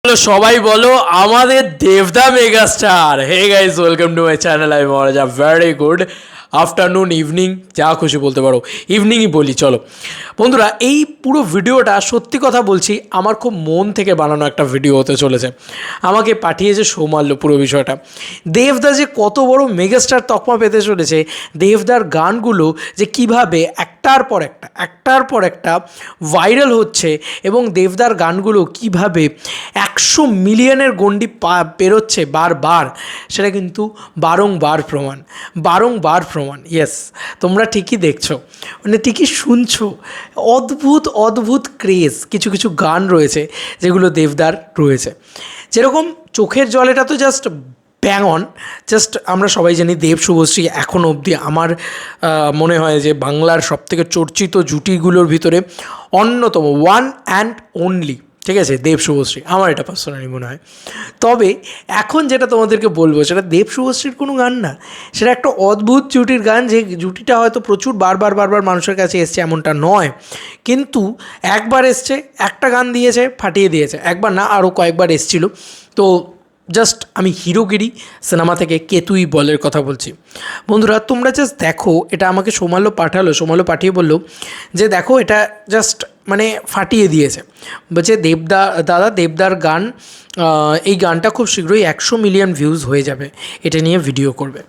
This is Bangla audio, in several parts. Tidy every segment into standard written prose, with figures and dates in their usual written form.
বলো সবাই বলো আমাদের দেবদা megastar. Hey guys, welcome to my channel. আমি Maharaj. Very good afternoon, evening, যা খুশি বলতে পারো, ইভিনিংই বলি। চলো বন্ধুরা, এই পুরো ভিডিওটা সত্যি কথা বলছি আমার খুব মন থেকে বানানো একটা ভিডিও হতে চলেছে। আমাকে পাঠিয়েছে সৌমাল্য পুরো বিষয়টা। দেবদা যে কত বড় মেগাস্টার তকমা পেতে চলেছে, দেবদার গানগুলো যে কিভাবে একটার পর একটা ভাইরাল হচ্ছে, এবং দেবদার গানগুলো কিভাবে 100 মিলিয়নের গণ্ডি পেরোচ্ছে বারবার, সেটা কিন্তু বারংবার প্রমাণ। ইয়েস, তোমরা ঠিকই দেখছো, মানে ঠিকই শুনছো। অদ্ভুত ক্রেজ কিছু কিছু গান রয়েছে যেগুলো দেবদার রয়েছে। যেরকম চোখের জল, এটা তো জাস্ট ব্যাং অন। জাস্ট আমরা সবাই জানি দেব শুভশ্রী এখনও অবধি আমার মনে হয় যে বাংলার সবথেকে চর্চিত জুটিগুলোর ভিতরে অন্যতম, ওয়ান অ্যান্ড অনলি। ঠিক আছে, দেব শুভশ্রী, আমার এটা পার্সোনালি মনে হয়। তবে এখন যেটা তোমাদেরকে বলবো, সেটা দেব শুভশ্রীর কোনো গান না, সেটা একটা অদ্ভুত জুটির গান। যে জুটিটা হয়তো প্রচুর বারবার মানুষের কাছে এসছে এমনটা নয়, কিন্তু একবার এসছে, একটা গান দিয়েছে, ফাটিয়ে দিয়েছে। একবার না, আরও কয়েকবার এসছিল। তো জাস্ট আমি হিরোগিরি সিনেমা থেকে কে তুই বলের কথা বলছি। বন্ধুরা, তোমরা জাস্ট দেখো, এটা আমাকে সৌমাল্য পাঠিয়ে বললো যে দেখো, এটা জাস্ট মানে ফাটিয়ে দিয়েছে। বলছে দেবদার গান, এই গানটা খুব শীঘ্রই 100 মিলিয়ন ভিউজ হয়ে যাবে, এটা নিয়ে ভিডিও করবে।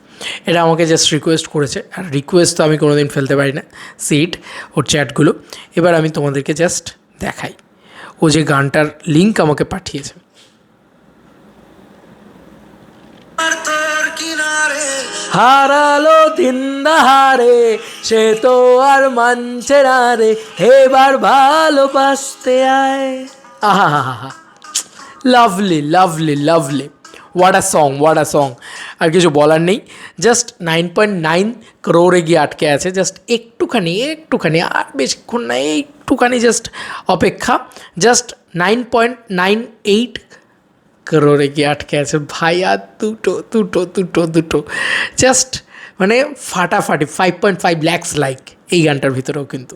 এটা আমাকে জাস্ট রিকোয়েস্ট করেছে, আর রিকোয়েস্ট তো আমি কোনো দিন ফেলতে পারি না। সিট ওর চ্যাটগুলো এবার আমি তোমাদেরকে জাস্ট দেখাই। ও যে গানটার লিঙ্ক আমাকে পাঠিয়েছে, হারালো দিন দাহারে সে তো আর মানছে না রে, এবার ভালোবাসতে আয়। আহা হা হা, লাভলি, হোয়াট আ সং। আর কিছু বলার নেই। জাস্ট 9.9 crore গিয়ে আটকে আছে। জাস্ট একটুখানি, আর বেশিক্ষণ না, একটুখানি জাস্ট অপেক্ষা। জাস্ট 9.98 crore গিয়ে আটকে আছে ভাই। আর দুটো জাস্ট মানে ফাটাফাটি 5.5 lakhs লাইক এই গানটার ভিতরেও। কিন্তু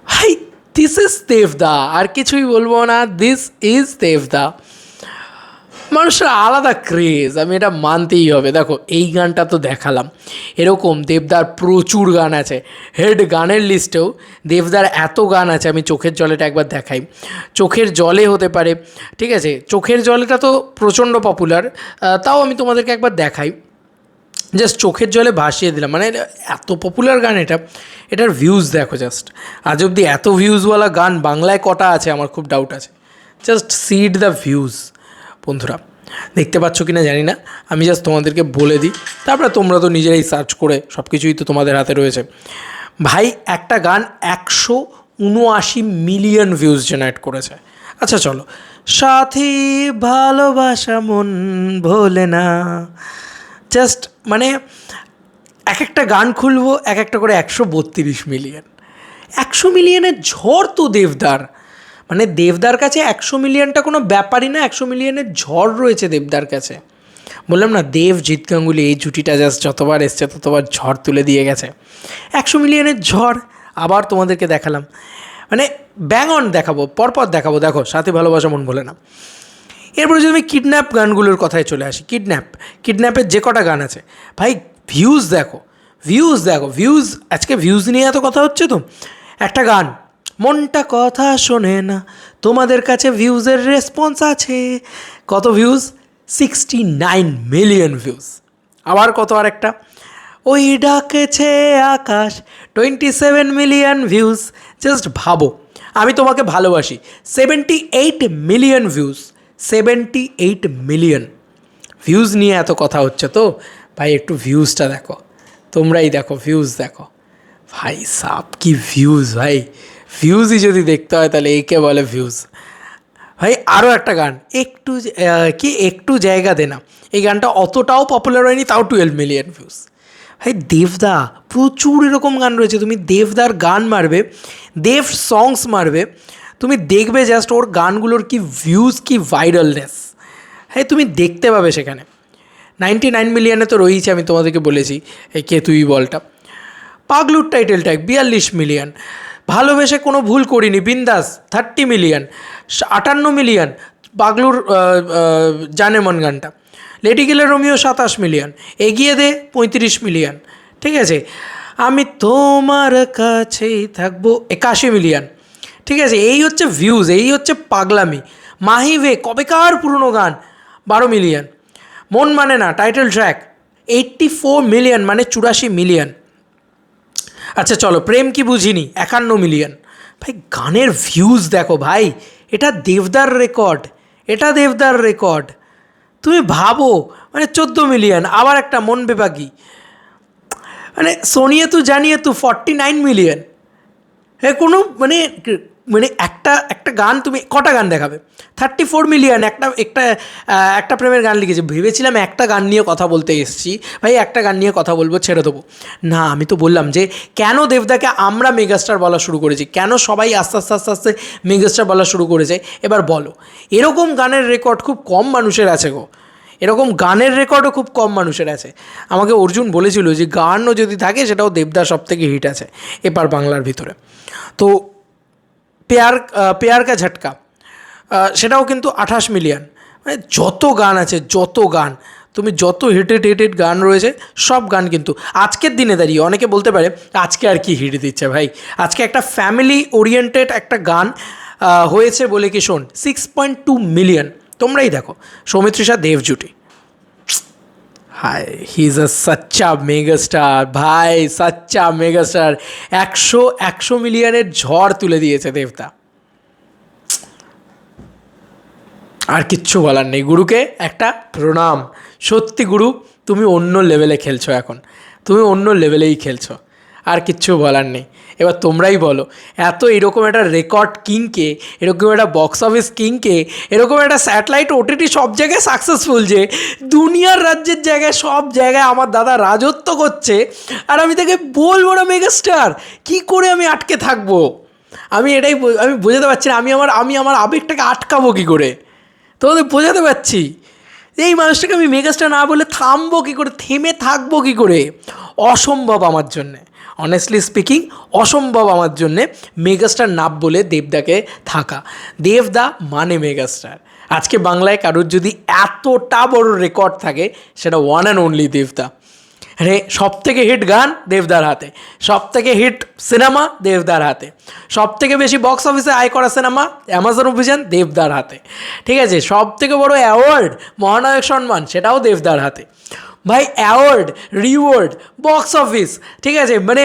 ভাই, দিস ইজ দেবদা, আর কিছুই বলবো না। দিস ইজ দেবদা। মানুষের আলাদা ক্রেজ, আমি এটা মানতেই হবে। দেখো, এই গানটা তো দেখালাম, এরকম দেবদার প্রচুর গান আছে। হেড গানের লিস্টেও দেবদার এত গান আছে। আমি চোখের জলেটা একবার দেখাই। চোখের জলে হতে পারে, ঠিক আছে, চোখের জলেটা তো প্রচণ্ড পপুলার, তাও আমি তোমাদেরকে একবার দেখাই। জাস্ট চোখের জলে ভাসিয়ে দিলাম, মানে এত পপুলার গান এটা। এটার ভিউজ দেখো, জাস্ট আজ অবধি এত ভিউজওয়ালা গান বাংলায় কটা আছে আমার খুব ডাউট আছে। Just seed the views. বন্ধুরা, দেখতে পাচ্ছ কি না জানি না, আমি জাস্ট তোমাদেরকে বলে দিই, তারপরে তোমরা তো নিজেরাই সার্চ করে, সব কিছুই তো তোমাদের হাতে রয়েছে। ভাই, একটা গান 179 মিলিয়ন ভিউজ জেনারেট করেছে। আচ্ছা চলো, সাথী ভালোবাসা মন ভোলে না। জাস্ট মানে এক একটা গান খুলবো, এক একটা করে 132 মিলিয়ন। 100 মিলিয়নের ঝড় তো দেবদার। মানে দেবদার কাছে 100 মিলিয়নটা কোনো ব্যাপারই না। 100 মিলিয়নের ঝড় রয়েছে দেবদার কাছে। বললাম না, দেব জিৎ গাঙ্গুলি এই জুটিটা জাস্ট যতবার এসছে ততবার ঝড় তুলে দিয়ে গেছে। 100 মিলিয়নের ঝড় আবার তোমাদেরকে দেখালাম, মানে ব্যাং অন দেখাবো, পরপর দেখাবো। দেখো, সাথে ভালোবাসা মন ভোলে না। এরপরে যদি আমি কিডন্যাপ গানগুলোর কথায় চলে আসি, কিডন্যাপের যে কটা গান আছে ভাই, ভিউজ দেখো। ভিউজ আজকে ভিউজ নিয়ে এত কথা হচ্ছে তো। একটা গান, মনটা কথা শোনে না, তোমাদের কাছে ভিউজের রেসপন্স আছে। কত ভিউজ? 69 million views. আবার কত, আর একটা, ওই ডাকেছে আকাশ, 27 মিলিয়ন ভিউজ। জাস্ট ভাবো, আমি তোমাকে ভালোবাসি, 78 মিলিয়ন ভিউজ। 78 মিলিয়ন ভিউজ নিয়ে এত কথা হচ্ছে তো ভাই, একটু ভিউজটা দেখো, তোমরাই দেখো, ভিউজ দেখো ভাই সাব, কি ভিউজ ভাই। ভিউজই যদি দেখতে হয় তাহলে একে বলে ভিউজ ভাই। আরও একটা গান, একটু জায়গা দে না, এই গানটা অতটাও পপুলার হয়নি, তাও 12 মিলিয়ন ভিউজ। ভাই দেবদা, প্রচুর এরকম গান রয়েছে। তুমি দেবদার গান মারবে, দেব সংস মারবে, তুমি দেখবে জাস্ট ওর গানগুলোর কি ভিউজ, কি ভাইরালনেস। হ্যাঁ, তুমি দেখতে পাবে সেখানে। 99 মিলিয়নে তো রয়েছে, আমি তোমাদেরকে বলেছি এই কে তুই বলটা। পাগলুর টাইটেল ট্যাগ 42 মিলিয়ন। ভালোবেসে কোনো ভুল করিনি বিন্দাস 30 মিলিয়ন। 58 মিলিয়ন। পাগলুর জানে মন গানটা, লেডি গেলে রোমিও 27 মিলিয়ন, এগিয়ে দে 35 মিলিয়ন, ঠিক আছে, আমি তোমার কাছেই থাকবো 81 মিলিয়ন, ঠিক আছে। এই হচ্ছে ভিউজ, এই হচ্ছে পাগলামি। মাহিবে কবেকার পুরনো গান 12 মিলিয়ন, মন মানে না টাইটেল ট্র্যাক 84 মিলিয়ন, মানে 84 মিলিয়ন। আচ্ছা চলো, প্রেম কি বুঝিনি 51 মিলিয়ন। ভাই গানের ভিউজ দেখো ভাই, এটা দেবদার রেকর্ড, এটা দেবদার রেকর্ড। তুমি ভাবো, মানে 14 মিলিয়ন। আবার একটা মন বেবাগি, মানে সোনিয়ে তু জানিয়ে তু 49 মিলিয়ন। হ্যাঁ কোনো মানে মানে একটা গান তুমি কটা গান দেখাবে? 34 মিলিয়ন। একটা প্রেমের গান লিখেছে, ভেবেছিলাম একটা গান নিয়ে কথা বলতে এসেছি ভাই, একটা গান নিয়ে কথা বলবো, ছেড়ে দেবো না। আমি তো বললাম যে কেন দেবদাকে আমরা মেগাস্টার বলা শুরু করেছি, কেন সবাই আস্তে আস্তে আস্তে আস্তে মেগাস্টার বলা শুরু করেছে। এবার বলো, এরকম গানের রেকর্ড খুব কম মানুষের আছে গো, এরকম গানের রেকর্ডও খুব কম মানুষের আছে। আমাকে অর্জুন বলেছিল যে গানও যদি থাকে সেটাও দেবদা সব থেকে হিট আছে এপার বাংলার ভিতরে। তো পেয়ার কা ঝটকা সেটাও কিন্তু 28 মিলিয়ন। মানে যত গান আছে, যত গান তুমি যত হিটেড গান রয়েছে, সব গান কিন্তু আজকের দিনে দাঁড়িয়ে অনেকে বলতে পারে আজকে আর কি হিট দিচ্ছে ভাই, আজকে একটা ফ্যামিলি ওরিয়েন্টেড একটা গান হয়েছে বলে কি শোন 6.2 মিলিয়ন। তোমরাই দেখো সৌমিত্রিষা দেব জুটি, হাই হি ইজ আ সাচ্চা মেগাস্টার ভাই, সাচ্চা মেগাস্টার। 100 মিলিয়নের ঝড় তুলে দিয়েছে দেবদা, আর কিচ্ছু বলার নেই। গুরুকে একটা প্রণাম, সত্যি গুরু তুমি অন্য লেভেলে খেলছো, এখন তুমি অন্য লেভেলেই খেলছো, আর কিচ্ছু বলার নেই। এবার তোমরাই বলো, এরকম একটা রেকর্ড কিংকে, এরকম একটা বক্স অফিস কিংকে, এরকম একটা স্যাটেলাইট ওটিটি সব জায়গায় সাকসেসফুল, যে দুনিয়ার রাজ্যের জায়গায় সব জায়গায় আমার দাদা রাজত্ব করছে, আর আমি তাকে বলবো না মেগাস্টার, কী করে আমি আটকে থাকবো? আমি বোঝাতে পারছি না, আমি আমার আবেগটাকে আটকাবো কী করে? তোমাদের বোঝাতে পারছি, এই মানুষটাকে আমি মেগাস্টার না বলে থামবো কী করে, থেমে থাকবো কী করে? অসম্ভব আমার জন্যে, অনেস্টলি স্পিকিং অসম্ভব আমার জন্যে মেগাস্টার না বলে দেবদাকে থাকা। দেবদা মানে মেগাস্টার। আজকে বাংলায় কারোর যদি এতটা বড় রেকর্ড থাকে, সেটা ওয়ান অ্যান্ড অনলি দেবদা। মানে সব থেকে হিট গান দেবদার হাতে, সব থেকে হিট সিনেমা দেবদার হাতে, সব থেকে বেশি বক্স অফিসে আয় করা সিনেমা অ্যামাজন অভিযান দেবদার হাতে, ঠিক আছে। সব থেকে বড় অ্যাওয়ার্ড মহানায়ক সম্মান, সেটাও দেবদার হাতে। ভাই অ্যাওয়ার্ড, রিওয়ার্ড, বক্স অফিস, ঠিক আছে, মানে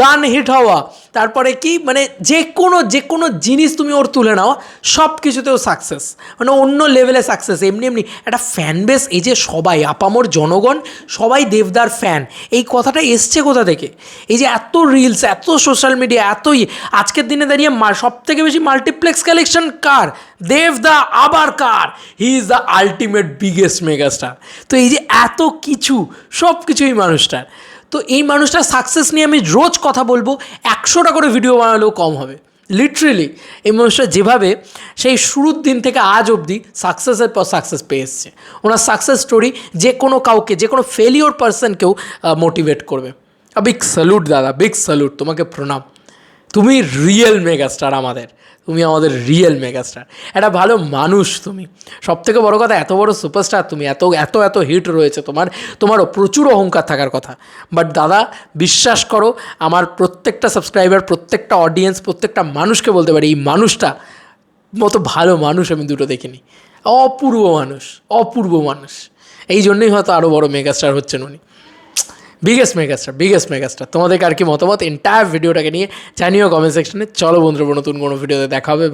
গান হিট হওয়া, তারপরে কি মানে যে কোনো জিনিস তুমি ওর তুলে নাও, সব কিছুতেও সাকসেস, মানে অন্য লেভেলে সাকসেস। এমনি একটা ফ্যান বেস, এই যে সবাই আপামর জনগণ সবাই দেবদার ফ্যান, এই কথাটা এসছে কোথা থেকে? এই যে এত রিলস, এত সোশ্যাল মিডিয়া, এতই আজকের দিনে দাঁড়িয়ে সব থেকে বেশি মাল্টিপ্লেক্স কালেকশন কার? দেবদা। আবার কার? He is the ultimate biggest megastar. তো এই যে এত কিছু, সব কিছুই মানুষটার। তো এই মানুষটার সাকসেস নিয়ে আমি রোজ কথা বলবো, 100টা করে ভিডিও বানালেও কম হবে। লিটারেলি এই মানুষটা যেভাবে সেই শুরুর দিন থেকে আজ অবধি সাকসেসের পর সাকসেস পেয়ে এসছে, ওনার সাকসেস স্টোরি যে কোনো কাউকে, যে কোনো ফেলিওর পার্সনকেও মোটিভেট করবে। বিগ স্যালুট দাদা, বিগ স্যালুট, তোমাকে প্রণাম। তুমি রিয়েল মেগাস্টার আমাদের, তুমি আমাদের রিয়েল মেগাস্টার, একটা ভালো মানুষ তুমি। সবথেকে বড় কথা, এত বড় সুপারস্টার তুমি, এত হিট রয়েছে তোমারও প্রচুর অহংকার থাকার কথা। বাট দাদা বিশ্বাস করো, আমার প্রত্যেকটা সাবস্ক্রাইবার, প্রত্যেকটা অডিয়েন্স, প্রত্যেকটা মানুষকে বলতে পারি, এই মানুষটা মতো ভালো মানুষ আমি দুটো দেখিনি। অপূর্ব মানুষ। এই জন্যই হয়তো আরও বড় মেগাস্টার হচ্ছেন উনি। Biggest megastar. তোমাদের আর কি মতামত এন্টায়ার ভিডিওটাকে নিয়ে জানিও কমেন্ট সেকশনে। চলো বন্ধুরা, নতুন কোনো ভিডিওতে দেখা হবে।